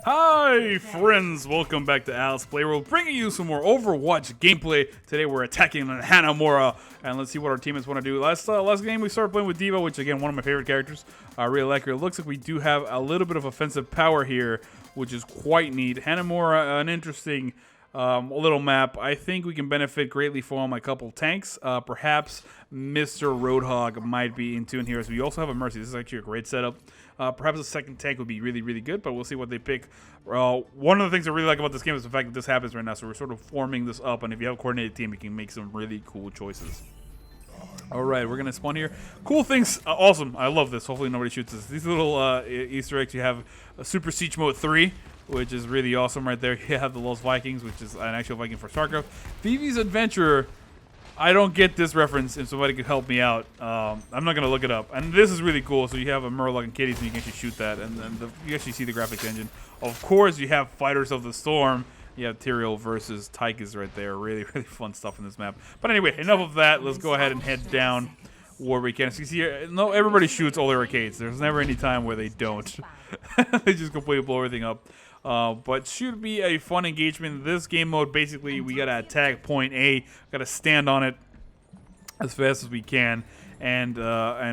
Hi friends, welcome back to Playworld, bringing you some more Overwatch gameplay. Today we're attacking Hanamura, and let's see what our teammates want to do. Last game we started playing with D.Va, which again, one of my favorite characters. I really like her. It looks like we do have a little bit of offensive power here, which is quite neat. Hanamura, an interesting little map. I think we can benefit greatly from a couple tanks. Perhaps Mr. Roadhog might be in tune here, as we also have a Mercy. This is actually a great setup. Perhaps a second tank would be really, really good, but we'll see what they pick. One of the things I really like about this game is the fact that this happens right now, so we're sort of forming this up, and if you have a coordinated team, you can make some really cool choices. Alright, we're going to spawn here. Cool things. Awesome. I love this. Hopefully nobody shoots us. These little Easter eggs, you have a Super Siege Mode 3, which is really awesome right there. You have the Lost Vikings, which is an actual Viking for StarCraft. Vivi's Adventurer. I don't get this reference. If somebody could help me out, I'm not going to look it up. And this is really cool. So you have a Murloc and Kitties, and you can actually shoot that. And then you actually see the graphics engine. Of course, you have Fighters of the Storm. You have Tyrael versus Tychus right there. Really, really fun stuff in this map. But anyway, enough of that. Let's go ahead and head down where we can. So you see here, no, everybody shoots all their arcades. There's never any time where they don't. They just completely blow everything up. But should be a fun engagement. This game mode, basically, we gotta attack point A, gotta stand on it as fast as we can, and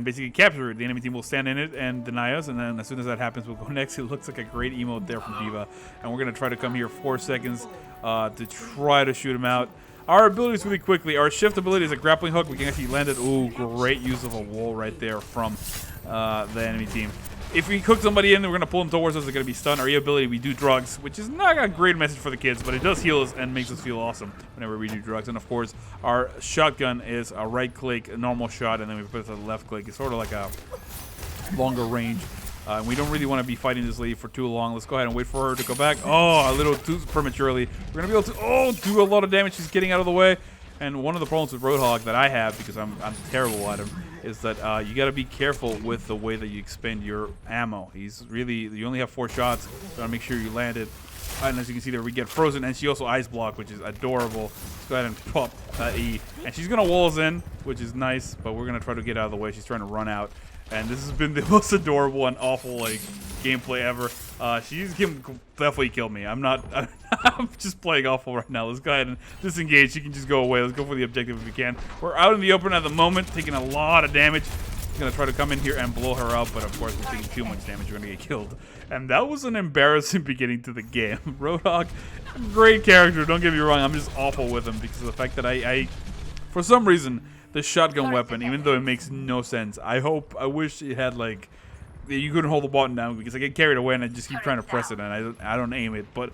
basically capture it. The enemy team will stand in it and deny us, and then as soon as that happens, we'll go next. It looks like a great emote there from D.Va, and we're gonna try to come here 4 seconds to try to shoot him out. Our abilities really quickly. Our shift ability is a grappling hook. We can actually land it. Ooh, great use of a wall right there from the enemy team. If we hook somebody in, we're going to pull them towards us. They're going to be stunned. Our E ability, we do drugs, which is not a great message for the kids, but it does heal us and makes us feel awesome whenever we do drugs. And, of course, our shotgun is a right-click, a normal shot, and then we put it to the left-click. It's sort of like a longer range. We don't really want to be fighting this lady for too long. Let's go ahead and wait for her to go back. Oh, a little too prematurely. We're going to be able to, do a lot of damage. She's getting out of the way. And one of the problems with Roadhog that I have, because I'm terrible at him, is that you got to be careful with the way that you expend your ammo. You only have 4 shots. You got to make sure you land it. And as you can see there, we get frozen, and she also ice block, which is adorable. Let's go ahead and pop that E. And she's going to wall us in, which is nice, but we're going to try to get out of the way. She's trying to run out. And this has been the most adorable and awful gameplay ever. She's definitely killed me. I'm just playing awful right now. Let's go ahead and disengage. She can just go away. Let's go for the objective if we can. We're out in the open at the moment, taking a lot of damage. She's going to try to come in here and blow her up, but of course we're taking too much damage. We're going to get killed. And that was an embarrassing beginning to the game. Roadhog, great character. Don't get me wrong. I'm just awful with him because of the fact that I for some reason, the shotgun weapon, even though it makes no sense, I wish it had you couldn't hold the button down because I get carried away and I just keep trying to press it and I don't aim it. But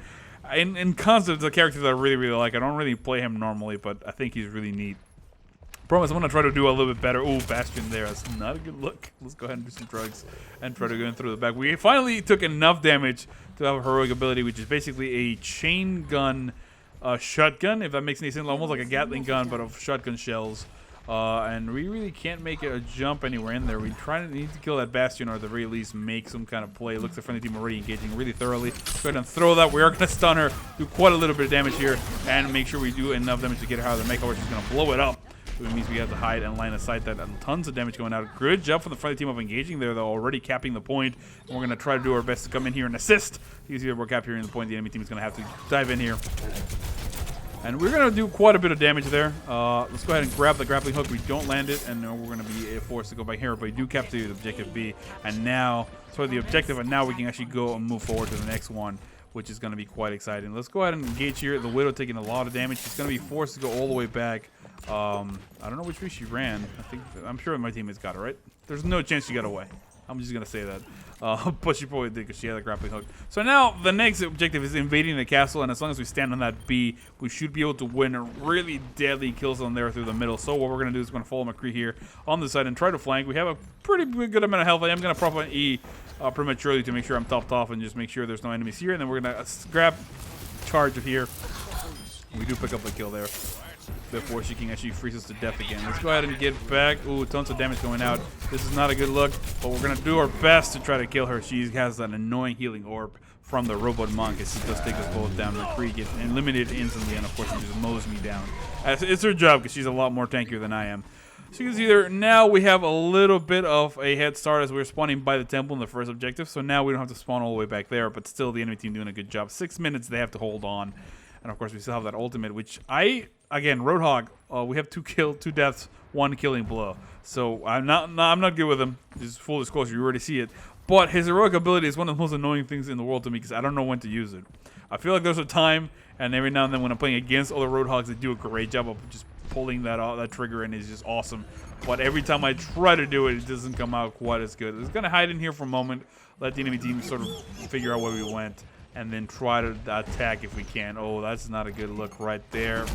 in concept, it's a character that I really, really like. I don't really play him normally, but I think he's really neat. Promise, I'm going to try to do a little bit better. Ooh, Bastion there. That's not a good look. Let's go ahead and do some drugs and try to go in through the back. We finally took enough damage to have a heroic ability, which is basically a chain gun shotgun, if that makes any sense. Almost like a Gatling gun, but of shotgun shells. And we really can't make a jump anywhere in there. We need to kill that Bastion, or at the very least make some kind of play. It looks like the friendly team already engaging really thoroughly. Go ahead and throw that. We are going to stun her, do quite a little bit of damage here, and make sure we do enough damage to get her out of the makeover. She's going to blow it up. So it means we have to hide and line of sight that, and tons of damage going out. Good job from the friendly team of engaging there, though, already capping the point. And we're going to try to do our best to come in here and assist. You see that we're capturing the point. The enemy team is going to have to dive in here. And we're going to do quite a bit of damage there. Let's go ahead and grab the grappling hook. We don't land it, and we're going to be forced to go back here. But we do capture the objective B. And now, the objective, and now we can actually go and move forward to the next one, which is going to be quite exciting. Let's go ahead and engage here. The Widow taking a lot of damage. She's going to be forced to go all the way back. I don't know which way she ran. I'm sure my teammates got her, right? There's no chance she got away. I'm just going to say that. But she probably did because she had a grappling hook. So now the next objective is invading the castle, and as long as we stand on that B, we should be able to win a really deadly kills on there through the middle. So what we're going to do is we're going to follow McCree here on the side and try to flank. We have a pretty good amount of health. I am going to prop an E prematurely to make sure I'm topped off and just make sure there's no enemies here. And then we're going to grab charge of here. We do pick up a kill there before she can actually freeze us to death again. Let's go ahead and get back. Ooh, tons of damage going out. This is not a good look, but we're going to do our best to try to kill her. She has an annoying healing orb from the robot monk, as she does take us both down. McCree gets eliminated instantly, and of course she just mows me down. It's her job because she's a lot more tankier than I am. So you can see there, now we have a little bit of a head start as we're spawning by the temple in the first objective. So now we don't have to spawn all the way back there, but still the enemy team doing a good job. 6 minutes, they have to hold on. And of course, we still have that ultimate, which again, Roadhog, we have 2 deaths, 1 killing blow. So I'm not good with him. Just full disclosure, you already see it. But his heroic ability is one of the most annoying things in the world to me because I don't know when to use it. I feel like there's a time, and every now and then when I'm playing against other Roadhogs, they do a great job of just pulling that trigger, and it's just awesome. But every time I try to do it, it doesn't come out quite as good. It's gonna hide in here for a moment, let the enemy team sort of figure out where we went, and then try to attack if we can. Oh, that's not a good look right there.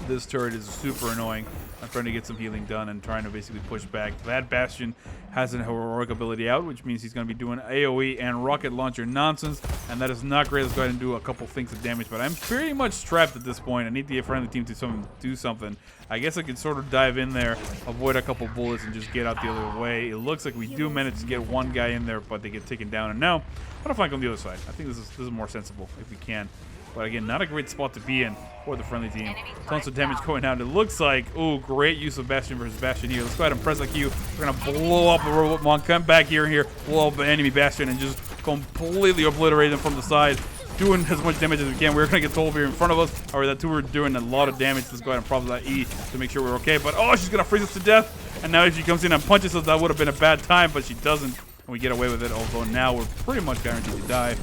This turret is super annoying. I'm trying to get some healing done and trying to basically push back. That Bastion has an heroic ability out, which means he's going to be doing AoE and rocket launcher nonsense, and that is not great. Let's go ahead and do a couple things of damage, but I'm pretty much trapped at this point. I need the friendly team to do something. I guess I could sort of dive in there, avoid a couple bullets, and just get out the other way. It looks like we do manage to get one guy in there, but they get taken down, and now I'm going to flank on the other side. I think this is more sensible if we can. But again, not a great spot to be in for the friendly team. Tons of damage going out. It looks like, oh, great use of Bastion versus Bastion here. Let's go ahead and press the Q. We're going to blow up a robot monk, come back here, blow up an enemy Bastion, and just completely obliterate them from the side. Doing as much damage as we can. We're going to get told here in front of us. All right, that two are doing a lot of damage. Let's go ahead and prop that E to make sure we're okay. But, oh, she's going to freeze us to death. And now if she comes in and punches us, that would have been a bad time, but she doesn't. And we get away with it, although now we're pretty much guaranteed to die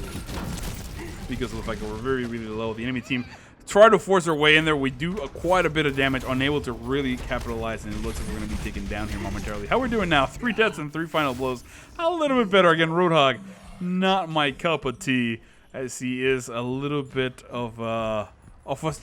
because of the fact that we're very, really low. The enemy team try to force their way in there. We do quite a bit of damage, unable to really capitalize, and it looks like we're going to be taken down here momentarily. How we're doing now? 3 deaths and 3 final blows. A little bit better. Again, Roadhog, not my cup of tea, as he is a little bit of a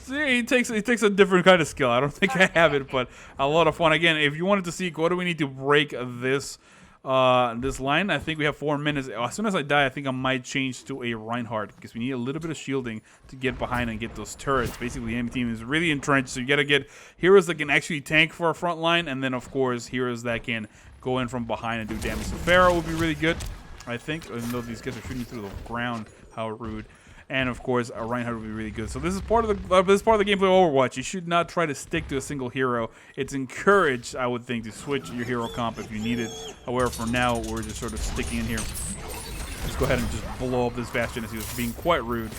he takes a different kind of skill. I don't think I have it, but a lot of fun. Again, if you wanted to see what do we need to break this line, I think we have 4 minutes. As soon as I die, I think I might change to a Reinhardt because we need a little bit of shielding to get behind and get those turrets. Basically, the enemy team is really entrenched, so you got to get heroes that can actually tank for our front line, and then, of course, heroes that can go in from behind and do damage. So Pharaoh would be really good, I think, even though these guys are shooting through the ground. How rude. And of course, a Reinhardt would be really good. So this is part of the gameplay of Overwatch. You should not try to stick to a single hero. It's encouraged, I would think, to switch your hero comp if you need it. However, for now, we're just sort of sticking in here. Just go ahead and just blow up this Bastion as he was being quite rude.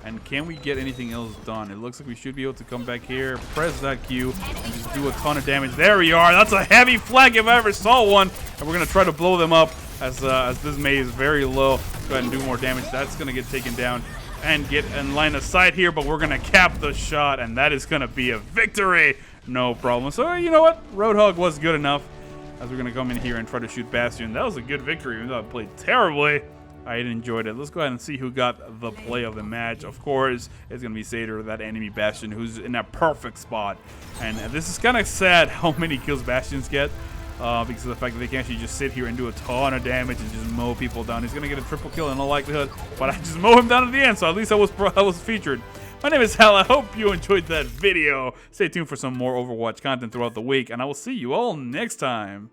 And can we get anything else done? It looks like we should be able to come back here, press that Q, and just do a ton of damage. There we are. That's a heavy flag if I ever saw one. And we're going to try to blow them up as this maze is very low. Let's go ahead and do more damage. That's going to get taken down and get in line of sight here, but we're going to cap the shot, and that is going to be a victory. No problem. So, you know what? Roadhog was good enough as we're going to come in here and try to shoot Bastion. That was a good victory, even though I played terribly. I enjoyed it. Let's go ahead and see who got the play of the match. Of course, it's going to be Seder, that enemy Bastion, who's in that perfect spot. And this is kind of sad how many kills Bastions get. Because of the fact that they can actually just sit here and do a ton of damage and just mow people down. He's going to get a triple kill in all likelihood, but I just mow him down at the end, so at least I was featured. My name is Hal. I hope you enjoyed that video. Stay tuned for some more Overwatch content throughout the week, and I will see you all next time.